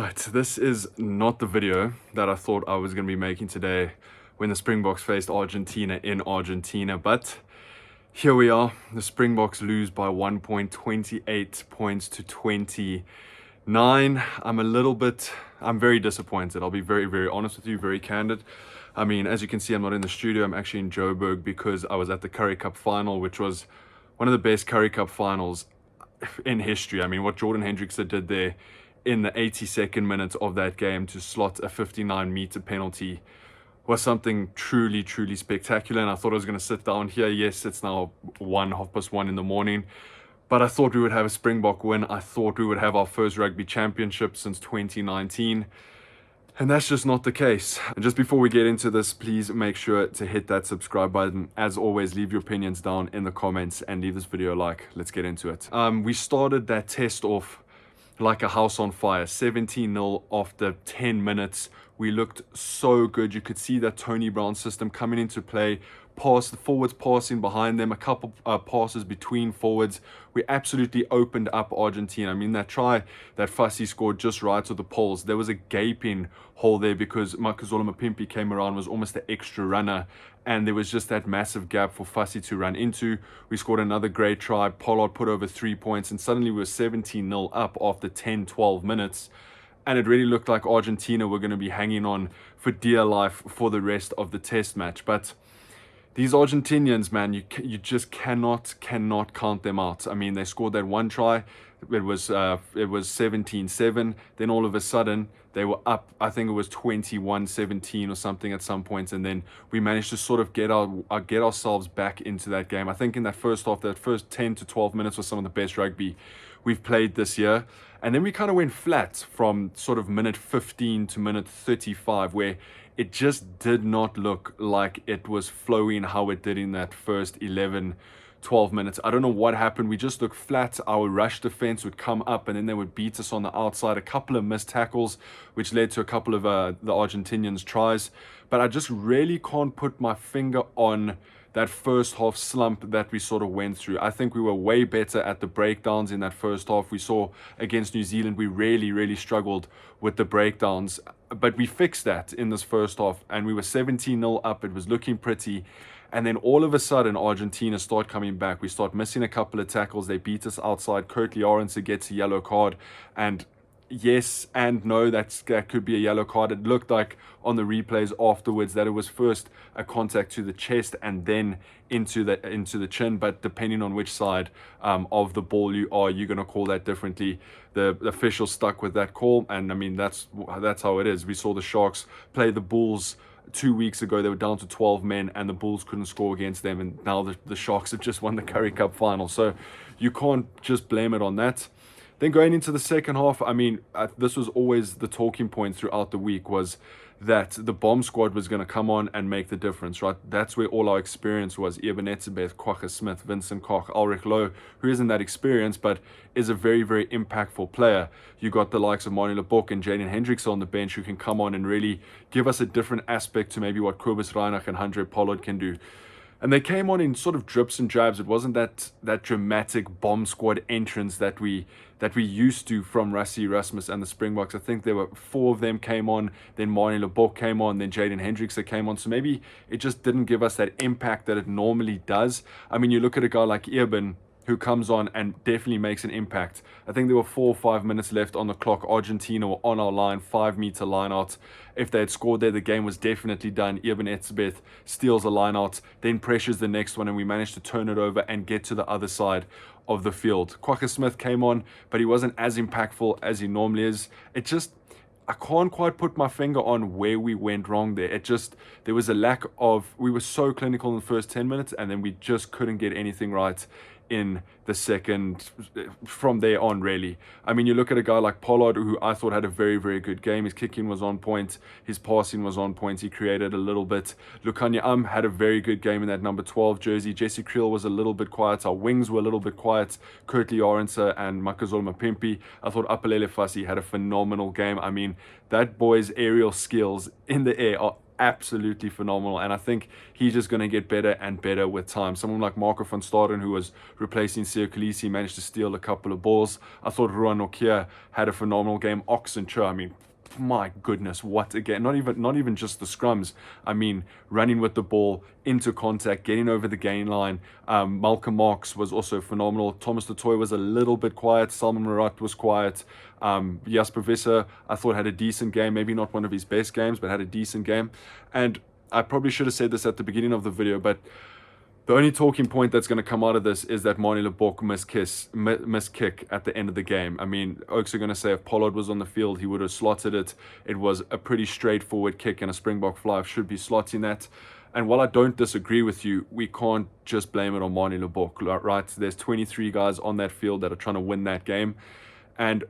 Right, this is not the video that I thought I was going to be making today when the Springboks faced Argentina in Argentina, but here we are. The Springboks lose by 1.28 points to 29. I'm very disappointed. I'll be very, very honest with you, very candid. I mean, as you can see, I'm not in the studio. I'm actually in Joburg because I was at the Currie Cup final, which was one of the best Currie Cup finals in history. I mean, what Jordan Hendrickson did there in the 82nd minute of that game to slot a 59-meter penalty was something truly, truly spectacular. And I thought I was going to sit down here. Yes, it's now 1:30 in the morning, but I thought we would have a Springbok win. I thought we would have our first rugby championship since 2019. And that's just not the case. And just before we get into this, please make sure to hit that subscribe button. As always, leave your opinions down in the comments and leave this video a like. Let's get into it. We started that test off like a house on fire, 17-0 after 10 minutes. We looked so good. You could see that Tony Brown system coming into play. The forwards passing behind them, a couple passes between forwards. We absolutely opened up Argentina. I mean, that try that Fassi scored just right with the poles, there was a gaping hole there because Makazole Mapimpi came around, was almost an extra runner, and there was just that massive gap for Fassi to run into. We scored another great try. Pollard put over 3 points, and suddenly we were 17-0 up after 10-12 minutes. And it really looked like Argentina were going to be hanging on for dear life for the rest of the test match. But these Argentinians, man, you just cannot count them out. I mean, they scored that one try. It was 17-7. Then all of a sudden, they were up. I think it was 21-17 or something at some point. And then we managed to sort of get ourselves back into that game. I think in that first half, that first 10 to 12 minutes was some of the best rugby we've played this year. And then we kind of went flat from sort of minute 15 to minute 35, where it just did not look like it was flowing how it did in that first 11, 12 minutes. I don't know what happened. We just looked flat. Our rush defense would come up and then they would beat us on the outside. A couple of missed tackles, which led to a couple of the Argentinians' tries. But I just really can't put my finger on that first half slump that we sort of went through. I think we were way better at the breakdowns in that first half. We saw against New Zealand, we really struggled with the breakdowns, but we fixed that in this first half and we were 17-0 up. It was looking pretty. And then all of a sudden, Argentina start coming back. We start missing a couple of tackles. They beat us outside. Kurtley Arendse gets a yellow card. And yes and no, that could be a yellow card. It looked like on the replays afterwards that it was first a contact to the chest and then into the chin, but depending on which side of the ball you're going to call that differently. The official stuck with that call, and I mean that's how it is. We saw the Sharks play the Bulls 2 weeks ago. They were down to 12 men and the Bulls couldn't score against them, and now the Sharks have just won the Currie Cup final, so you can't just blame it on that. Then going into the second half, I mean, this was always the talking point throughout the week, was that the bomb squad was going to come on and make the difference, right? That's where all our experience was. Eben Etzebeth, Kwagga Smith, Vincent Koch, Ulrich Loh, who isn't that experienced, but is a very, very impactful player. You got the likes of Manie Lebok and Jaden Hendrickson on the bench who can come on and really give us a different aspect to maybe what Kobus Reinach and Andre Pollard can do. And they came on in sort of drips and drabs. It wasn't that dramatic bomb squad entrance that we used to from Rassie Erasmus and the Springboks. I think there were 4 of them came on, then Manie Lebok came on, then Jaden Hendrickson came on. So maybe it just didn't give us that impact that it normally does. I mean, you look at a guy like Eben, who comes on and definitely makes an impact. I think there were 4 or 5 minutes left on the clock. Argentina were on our line, 5-meter line out. If they had scored there, the game was definitely done. Eben Etzebeth steals a line out, then pressures the next one, and we managed to turn it over and get to the other side of the field. Kwagga Smith came on, but he wasn't as impactful as he normally is. I can't quite put my finger on where we went wrong there. There was a lack of, we were so clinical in the first 10 minutes, and then we just couldn't get anything right in the second, from there on, really. I mean, you look at a guy like Pollard, who I thought had a very, very good game. His kicking was on point. His passing was on point. He created a little bit. Lukanya had a very good game in that number 12 jersey. Jesse Creel was a little bit quiet. Our wings were a little bit quiet. Kurtley Arendse and Makazole Mapimpi. I thought Apelele Fassi had a phenomenal game. I mean, that boy's aerial skills in the air are absolutely phenomenal, and I think he's just going to get better and better with time. Someone like Marco van Staden, who was replacing Siya Kolisi, managed to steal a couple of balls. I thought Ruan Nokia had a phenomenal game. Oxenture, I mean, my goodness, what again? Not even just the scrums. I mean, running with the ball into contact, getting over the gain line. Malcolm Marx was also phenomenal. Thomas du Toit was a little bit quiet. Salman Murat was quiet. Jasper Visser, I thought, had a decent game. Maybe not one of his best games, but had a decent game. And I probably should have said this at the beginning of the video, but the only talking point that's going to come out of this is that Manie Lebok missed kick at the end of the game. I mean, Oaks are going to say if Pollard was on the field, he would have slotted it. It was a pretty straightforward kick, and a Springbok fly should be slotting that. And while I don't disagree with you, we can't just blame it on Manie Lebok, right? There's 23 guys on that field that are trying to win that game. And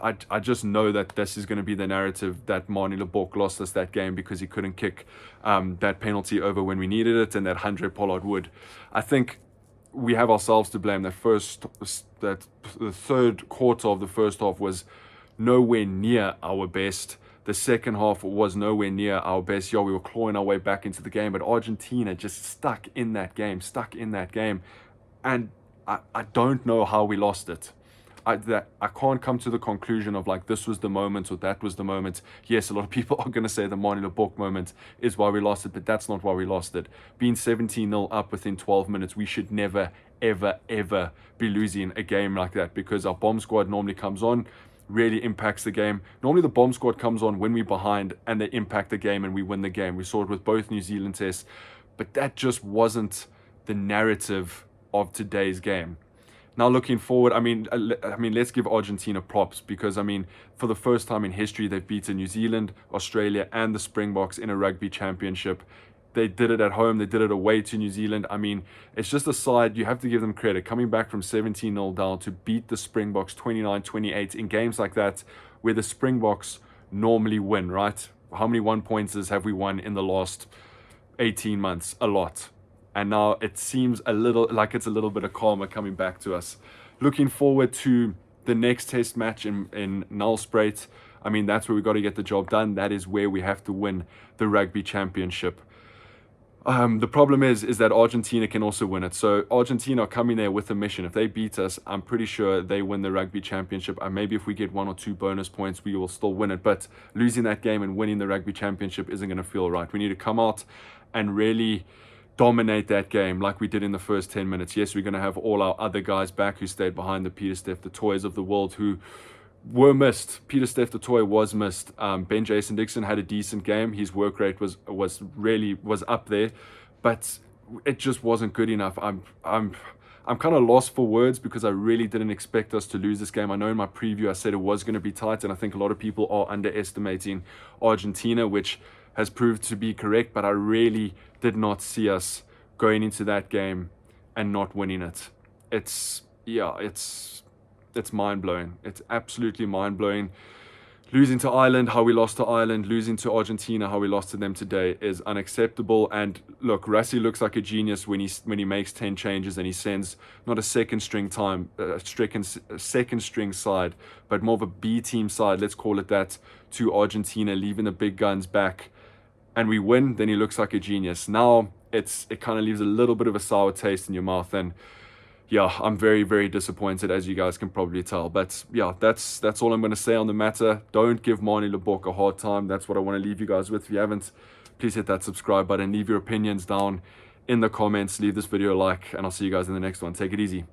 I just know that this is going to be the narrative, that Manie Lebok lost us that game because he couldn't kick that penalty over when we needed it, and that Handré Pollard would. I think we have ourselves to blame. The third quarter of the first half was nowhere near our best. The second half was nowhere near our best. Yeah, we were clawing our way back into the game, but Argentina just stuck in that game. And I don't know how we lost it. I can't come to the conclusion of like this was the moment or that was the moment. Yes, a lot of people are going to say the Manie Lebok moment is why we lost it, but that's not why we lost it. Being 17-0 up within 12 minutes, we should never, ever, ever be losing a game like that, because our bomb squad normally comes on, really impacts the game. Normally the bomb squad comes on when we're behind and they impact the game and we win the game. We saw it with both New Zealand tests, but that just wasn't the narrative of today's game. Now looking forward, I mean, let's give Argentina props, because I mean, for the first time in history, they've beaten New Zealand, Australia, and the Springboks in a rugby championship. They did it at home. They did it away to New Zealand. I mean, it's just a side. You have to give them credit. Coming back from 17-0 down to beat the Springboks 29-28 in games like that, where the Springboks normally win, right? How many one-pointers have we won in the last 18 months? A lot. And now it seems a little bit of karma coming back to us. Looking forward to the next test match in Nelspruit. I mean, that's where we got to get the job done. That is where we have to win the rugby championship. The problem is that Argentina can also win it. So Argentina are coming there with a mission. If they beat us, I'm pretty sure they win the rugby championship. And maybe if we get 1 or 2 bonus points, we will still win it. But losing that game and winning the rugby championship isn't going to feel right. We need to come out and really dominate that game like we did in the first 10 minutes. Yes, we're going to have all our other guys back who stayed behind, the Pieter-Steph du Toits of the world, who were missed. Pieter-Steph du Toit was missed. Ben Jason Dixon had a decent game. His work rate was up there, but it just wasn't good enough. I'm kind of lost for words, because I really didn't expect us to lose this game. I know in my preview I said it was going to be tight, and I think a lot of people are underestimating Argentina, which has proved to be correct, but I really did not see us going into that game and not winning it. It's mind-blowing. It's absolutely mind-blowing. Losing to Ireland, how we lost to Ireland, losing to Argentina, how we lost to them today, is unacceptable. And look, Rassie looks like a genius when he makes 10 changes and he sends not a second string side, but more of a B team side, let's call it that, to Argentina, leaving the big guns back, and we win. Then he looks like a genius. Now it kind of leaves a little bit of a sour taste in your mouth, and yeah, I'm very, very disappointed, as you guys can probably tell. But yeah, that's all I'm going to say on the matter. Don't give Manie Lebok a hard time. That's what I want to leave you guys with. If you haven't, please hit that subscribe button. Leave your opinions down in the comments. Leave this video a like, and I'll see you guys in the next one. Take it easy.